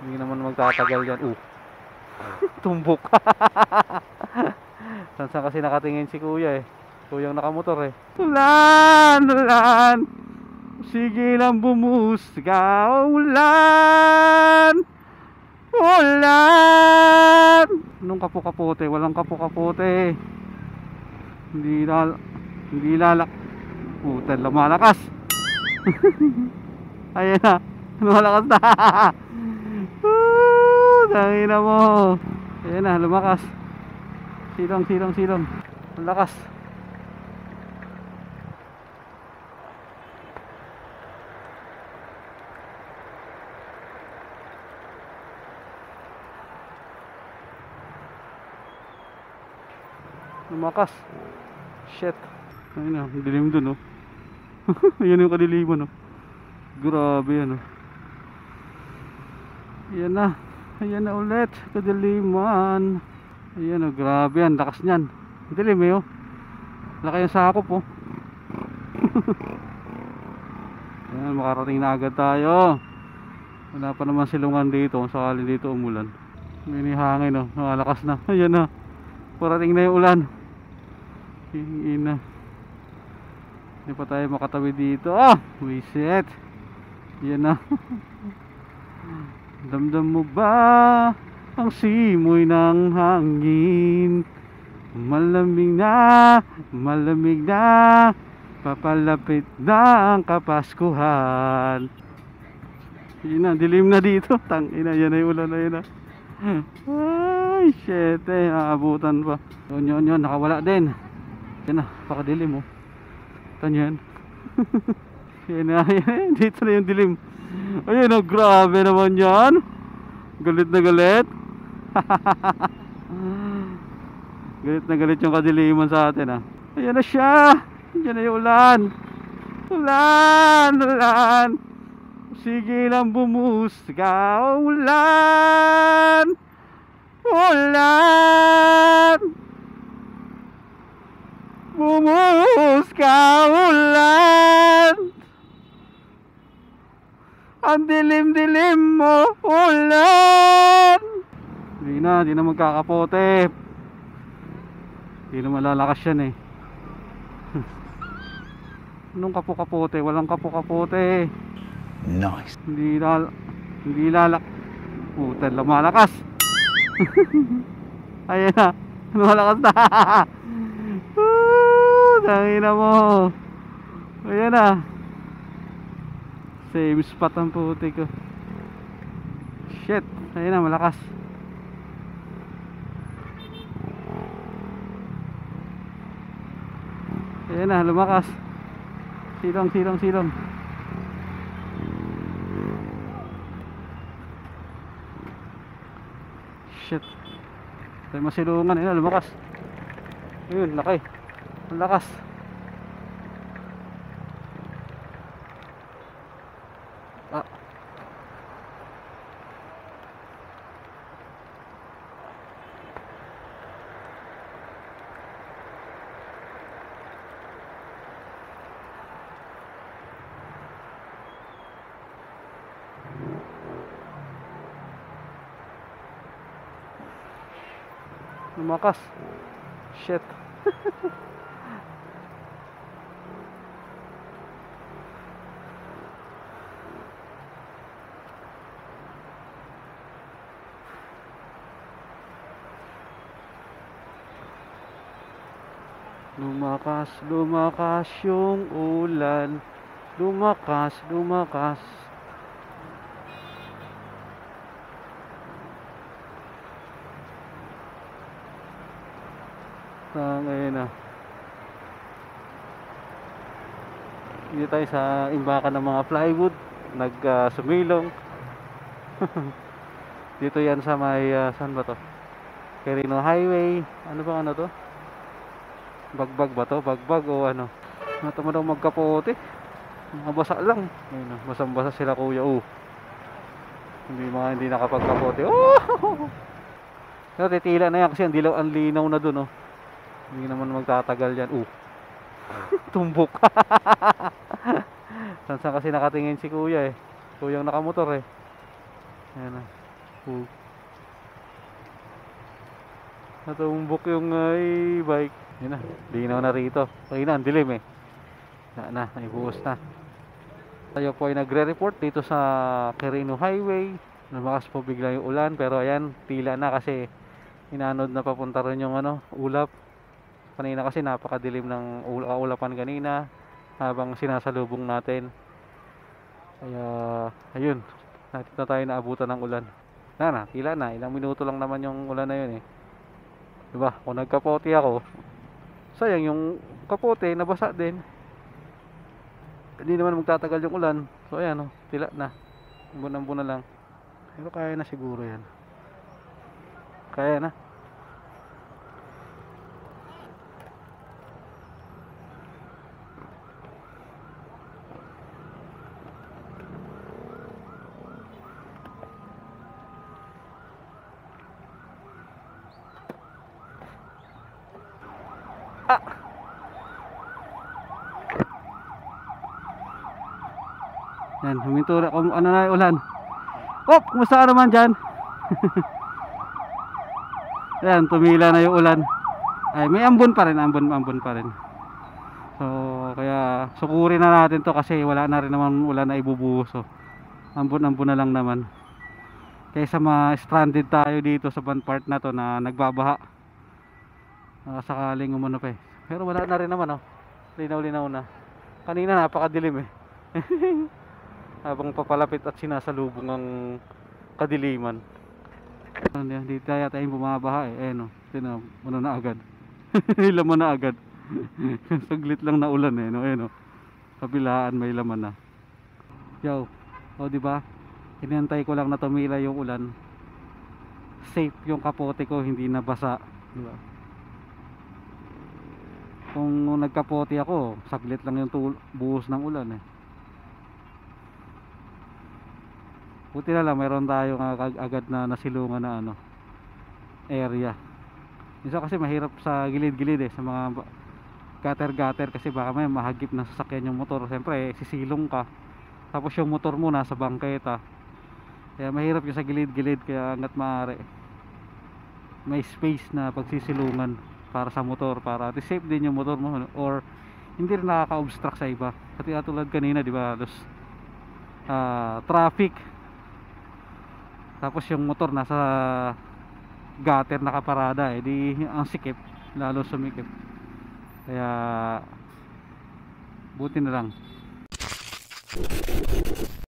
Hindi naman magtatagal yan. Tumbok. Saan kasi nakatingin si kuya eh. Kuyang nakamotor eh. Ulan! Ulan! Sige lang bumusga. Ulan! Ulan! Anong kapo-kapote? Walang kapo-kapote. Hindi lalak. Putan, lumalakas. Ayan na. Lumalakas na. Tangina mo. Ayan na, lumakas. Silong, silong, silong. Ang lakas. Lumakas. Shit. Ayun na, dilim dun oh. Ayan yung kadiliman oh. Grabe yan oh. Ayan na. Ayan na ulit. Kadiliman. Ayan oh, grabe yan. Lakas nyan. Dilim eh oh. Laki yung sakop oh. Ayan, makarating na agad tayo. Wala pa naman silungan dito kung sakali dito umulan. May hangin oh. Nakalakas na. Ayan na. Parating na yung ulan. Ina. Hindi pa tayo makatawi dito. Wiset. Yan na. Damdam mo ba ang simoy ng hangin? Malamig na, malamig na, papalapit na ang Kapaskuhan. Yan na, dilim na dito. Tangina, yan na yung ulan na yun na. Ay, shit eh, aabutan pa. Yun, nakawala din. Yan na, pakadilim oh. Tanyan. Yan na, yan. Dito na yung dilim. Ayun oh, grabe naman yan. Galit na galit. Galit na galit yung kadiliman sa atin ah. Ayan na siya. Yan na yung ulan. Ulan, ulan. Sige lang bumusga. Ulan. Ulan. Bumusga ulan. Ang dilim-dilim mo ulan. Di na magkakapote. Di na malalakas yan eh. Anong kapo-kapote? Walang kapo-kapote. Nice. Hindi lalak. Putan, lumalakas. Ayan na. Lumalakas na. Tangina mo. Ayan na. Same spot ang puti ko. Shit. Ayan na, malakas. Ayan na, lumakas. Silong, silong, silong. Shit. Tayo masilungan. Ayan na, lumakas. Ayun, laki. Ang lakas. Lumakas. Shit. Lumakas, lumakas yung ulan. Lumakas, lumakas. Ngayon na. Dito tayo sa imbakan ng mga plywood. Sumilong. Dito yan sa may saan ba to? Quirino Highway. Ano ba ano to? Bagbag ba to? Bagbag o ano? Nato mo daw magkapote. Mabasa lang. Ayun, basang-basa sila kuya. Hindi nakapagkapote. Pero titila na yan kasi ang dilaw, ang linaw na dun Hindi naman magtatagal yan. Tumbok. Saan kasi nakatingin si kuya eh. Kuyang nakamotor eh. Ayan na. Oh. Natumbok yung bike. Yun na, linaw na rito. Kanina ang dilim eh. Naibuhos na. Tayo po ay nagre-report dito sa Quirino Highway. Lumakas po bigla yung ulan, pero ayan, tila na kasi inanod na papunta rin yung ulap. Kanina kasi napakadilim ng ulapan kanina habang sinasalubong natin. Kaya ayun, natin na tayo naabutan ng ulan. Tila na, ilang minuto lang naman yung ulan na yun eh. Diba, kung nagkapote ako, sayang yung kapote nabasa din. Hindi naman magtatagal yung ulan. So ayan tila na, ambon-ambon na lang. Pero kaya na siguro yan. Kaya na. Yan, huminto na kung ano na yung ulan. Op, kumusta ka naman dyan? Yan, tumila na yung ulan. Ay, may ambon pa rin, ambon pa rin. So, kaya sukurin na natin to kasi wala na rin naman ulan na ibubuhos. So, ambon na lang naman. Kaysa ma-stranded tayo dito sa part na to na nagbabaha. Sakaling umano pa eh. Pero wala na rin naman linaw-linaw na. Kanina napakadilim eh. Habang papalapit at sinasalubong ang kadiliman. Hindi tayo bumabaha eh. Ano na agad. Laman na agad. Saglit lang na ulan eh. Kabilaan may laman na. Yo, diba? Hinantay ko lang na tumila yung ulan. Safe yung kapote ko, hindi nabasa. Diba? Kung nagkapote ako, saglit lang yung buhos ng ulan eh. Buti na lang meron tayo agad na nasilungan na area. Isa kasi mahirap sa gilid-gilid sa mga gutter kasi baka may mahagip na sasakyan yung motor. Siyempre sisilong ka, tapos yung motor mo nasa bangketa, kaya mahirap yung sa gilid-gilid. Kaya hanggat maaari may space na pagsisilungan para sa motor, para at safe din yung motor mo or hindi rin nakaka-obstruct sa iba. Kasi katulad kanina, di ba, traffic, tapos yung motor nasa gutter nakaparada di ang sikip, lalo sumikip. Kaya buti na lang.